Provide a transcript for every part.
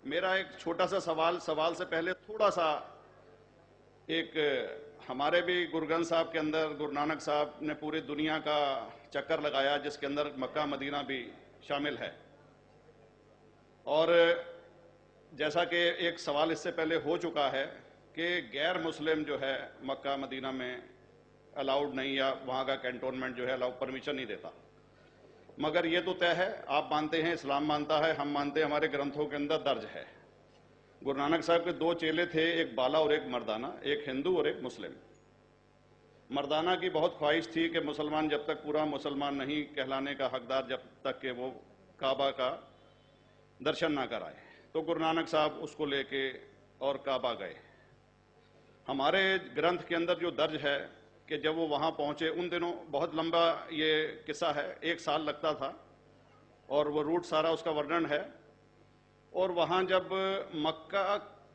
मेरा एक छोटा सा सवाल से पहले थोड़ा सा एक हमारे भी गुरु ग्रंथ साहब के अंदर गुरु नानक साहब ने पूरी दुनिया का चक्कर लगाया, जिसके अंदर मक्का मदीना भी शामिल है। और जैसा कि एक सवाल इससे पहले हो चुका है कि गैर मुस्लिम जो है मक्का मदीना में अलाउड नहीं, या वहाँ का कैंटोनमेंट जो है अलाउ परमिशन नहीं देता। मगर ये तो तय है, आप मानते हैं, इस्लाम मानता है, हम मानते हैं, हमारे ग्रंथों के अंदर दर्ज है। गुरु नानक साहब के दो चेले थे, एक बाला और एक मर्दाना, एक हिंदू और एक मुस्लिम। मर्दाना की बहुत ख्वाहिश थी कि मुसलमान जब तक पूरा मुसलमान नहीं कहलाने का हकदार, जब तक कि वो काबा का दर्शन ना कराए, तो गुरु नानक साहब उसको लेके और काबा गए। हमारे ग्रंथ के अंदर जो दर्ज है कि जब वो वहाँ पहुँचे, उन दिनों बहुत लंबा ये किस्सा है, 1 साल लगता था, और वो रूट सारा उसका वर्णन है। और वहाँ जब मक्का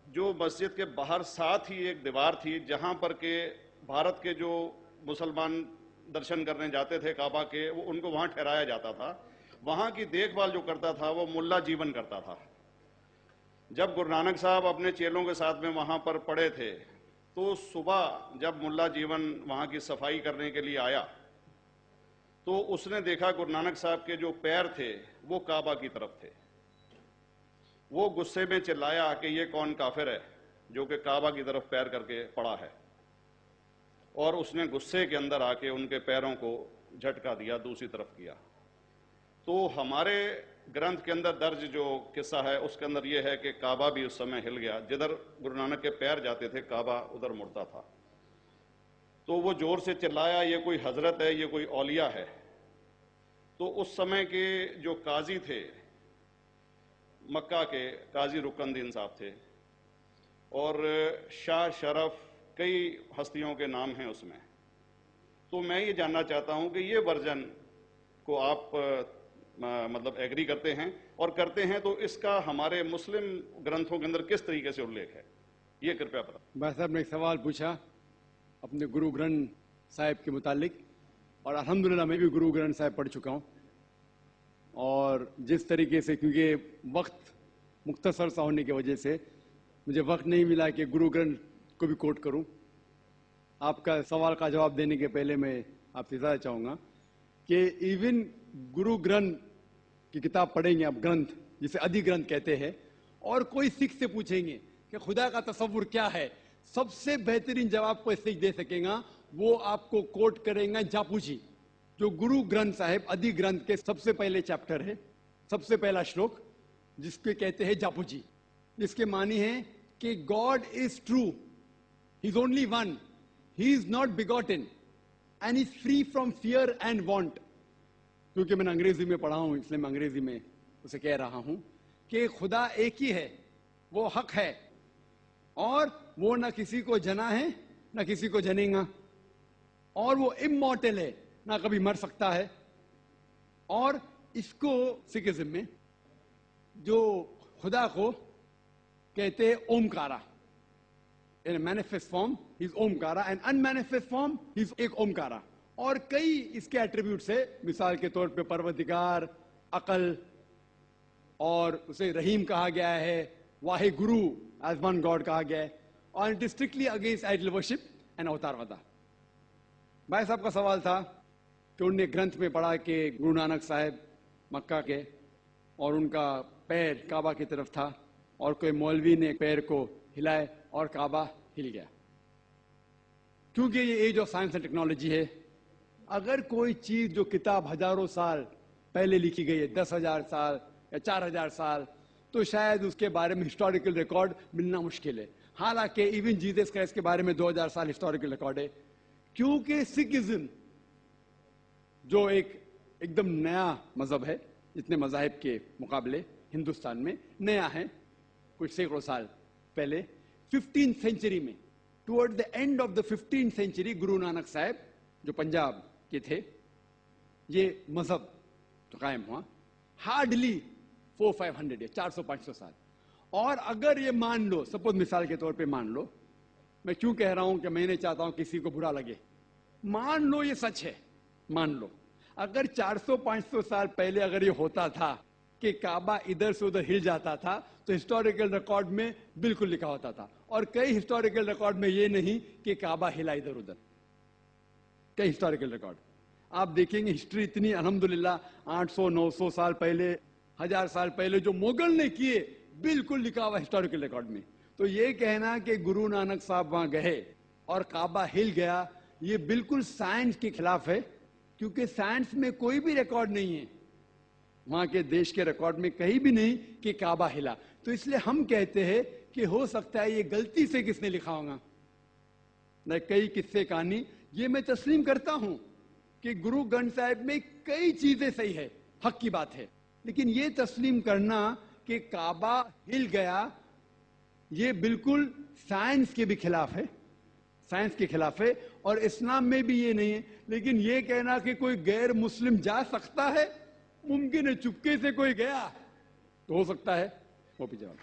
जो मस्जिद के बाहर साथ ही एक दीवार थी, जहाँ पर के भारत के जो मुसलमान दर्शन करने जाते थे काबा के, वो उनको वहाँ ठहराया जाता था। वहाँ की देखभाल जो करता था वो मुल्ला जीवन करता था। जब गुरु नानक साहब अपने चेलों के साथ में वहाँ पर पड़े थे, तो सुबह जब मुल्ला जीवन वहाँ की सफाई करने के लिए आया, तो उसने देखा गुरु नानक साहब के जो पैर थे वो काबा की तरफ थे। वो गुस्से में चिल्लाया कि ये कौन काफिर है जो कि काबा की तरफ पैर करके पड़ा है, और उसने गुस्से के अंदर आके उनके पैरों को झटका दिया, दूसरी तरफ किया। तो हमारे ग्रंथ के अंदर दर्ज जो किस्सा है उसके अंदर यह है कि काबा भी उस समय हिल गया, जिधर गुरु नानक के पैर जाते थे काबा उधर मुड़ता था। तो वो जोर से चिल्लाया, ये कोई हजरत है, ये कोई औलिया है। तो उस समय के जो काजी थे मक्का के, काजी रुकनुद्दीन साहब थे, और शाह शरफ, कई हस्तियों के नाम हैं उसमें। तो मैं ये जानना चाहता हूं कि ये वर्जन को आप मतलब एग्री करते हैं, और करते हैं तो इसका हमारे मुस्लिम ग्रंथों के अंदर किस तरीके से उल्लेख है, ये कृपया बताएं। भाई साहब ने एक सवाल पूछा अपने गुरु ग्रंथ साहिब के मुतालिक, और अल्हम्दुलिल्लाह मैं भी गुरु ग्रंथ साहिब पढ़ चुका हूँ। और जिस तरीके से, क्योंकि वक्त मुख्तसर सा होने की वजह से मुझे वक्त नहीं मिला कि गुरु ग्रंथ को भी कोट करूं। आपका सवाल का जवाब देने के पहले मैं आपसे ज़्यादा चाहूँगा कि इवन गुरु ग्रंथ की किताब पढ़ेंगे आप, ग्रंथ जिसे आदि ग्रंथ कहते हैं, और कोई सिख से पूछेंगे कि खुदा का तसव्वुर क्या है, सबसे बेहतरीन जवाब कोई सिख दे सकेगा वो आपको कोट करेंगे जापूजी, जो गुरु ग्रंथ साहिब आदि ग्रंथ के सबसे पहले चैप्टर है, सबसे पहला श्लोक, जिसके कहते हैं जापूजी, जिसके मानी है कि God is true, he is only one, he is not begotten and is free from fear and want. क्योंकि मैंने अंग्रेजी में पढ़ा हूं इसलिए मैं अंग्रेजी में उसे कह रहा हूं कि खुदा एक ही है, वो हक है, और वो ना किसी को जना है ना किसी को जनेगा, और वो इमॉर्टल है, ना कभी मर सकता है। और इसको सिखिज्म में जो खुदा को कहते हैं Omkara, in manifest form he is Omkara, and unmanifest form he is एक ओमकारा। और कई इसके एट्रीब्यूट्स है, मिसाल के तौर पे परवरदिगार, अकल, और उसे रहीम कहा गया है, Wahe Guru as one God कहा गया है, और it is strictly against idol worship and अवतारवादा। भाई साहब का सवाल था कि उन्होंने ग्रंथ में पढ़ा कि गुरु नानक साहब मक्का के, और उनका पैर काबा की तरफ था, और कोई मौलवी ने पैर को हिलाए और काबा हिल गया। क्योंकि ये age of science and technology है, अगर कोई चीज जो किताब हजारों साल पहले लिखी गई है, 10,000 साल या 4,000 साल, तो शायद उसके बारे में हिस्टोरिकल रिकॉर्ड मिलना मुश्किल है। हालांकि इवन जीसस क्राइस्ट के बारे में 2000 साल हिस्टोरिकल रिकॉर्ड है, क्योंकि सिखिज्म जो एकदम नया मजहब है, जितने मजाहिब के मुकाबले हिंदुस्तान में नया है, कुछ सैकड़ों साल पहले 15th सेंचुरी में, toward the end of the 15th century, Guru Nanak साहब जो पंजाब के थे, ये मजहब तो कायम हुआ। हार्डली 400-500 या 400-500 साल। और अगर ये मान लो, सपोज मिसाल के तौर पे मान लो, मैं क्यों कह रहा हूं कि मैं नहीं चाहता हूं किसी को बुरा लगे, मान लो ये सच है, मान लो अगर 400-500 साल पहले अगर ये होता था कि काबा इधर से उधर हिल जाता था, तो हिस्टोरिकल रिकॉर्ड में बिल्कुल लिखा होता था। और कई हिस्टोरिकल रिकॉर्ड में ये नहीं कि काबा हिला इधर उधर, कई हिस्टोरिकल रिकॉर्ड आप देखेंगे। हिस्ट्री इतनी अल्हम्दुलिल्लाह 800 900 साल पहले, 1000 साल पहले जो मुगल ने किए, बिल्कुल लिखा हुआ हिस्टोरिकल रिकॉर्ड में। तो ये कहना कि गुरु नानक साहब वहां गए और काबा हिल गया, ये बिल्कुल साइंस के खिलाफ है, क्योंकि साइंस में कोई भी रिकॉर्ड नहीं है, वहां के देश के रिकॉर्ड में कहीं भी नहीं कि काबा हिला। तो इसलिए हम कहते हैं कि हो सकता है ये गलती से किसने लिखा होगा, न कई किस्से कहानी। ये मैं तस्लीम करता हूं कि गुरु ग्रंथ साहिब में कई चीजें सही है, हक की बात है, लेकिन ये तस्लीम करना कि काबा हिल गया, ये बिल्कुल साइंस के भी खिलाफ है, साइंस के खिलाफ है। और इस्लाम में भी ये नहीं है। लेकिन ये कहना कि कोई गैर मुस्लिम जा सकता है, मुमकिन है, चुपके से कोई गया तो हो सकता है, वो भी जवाब।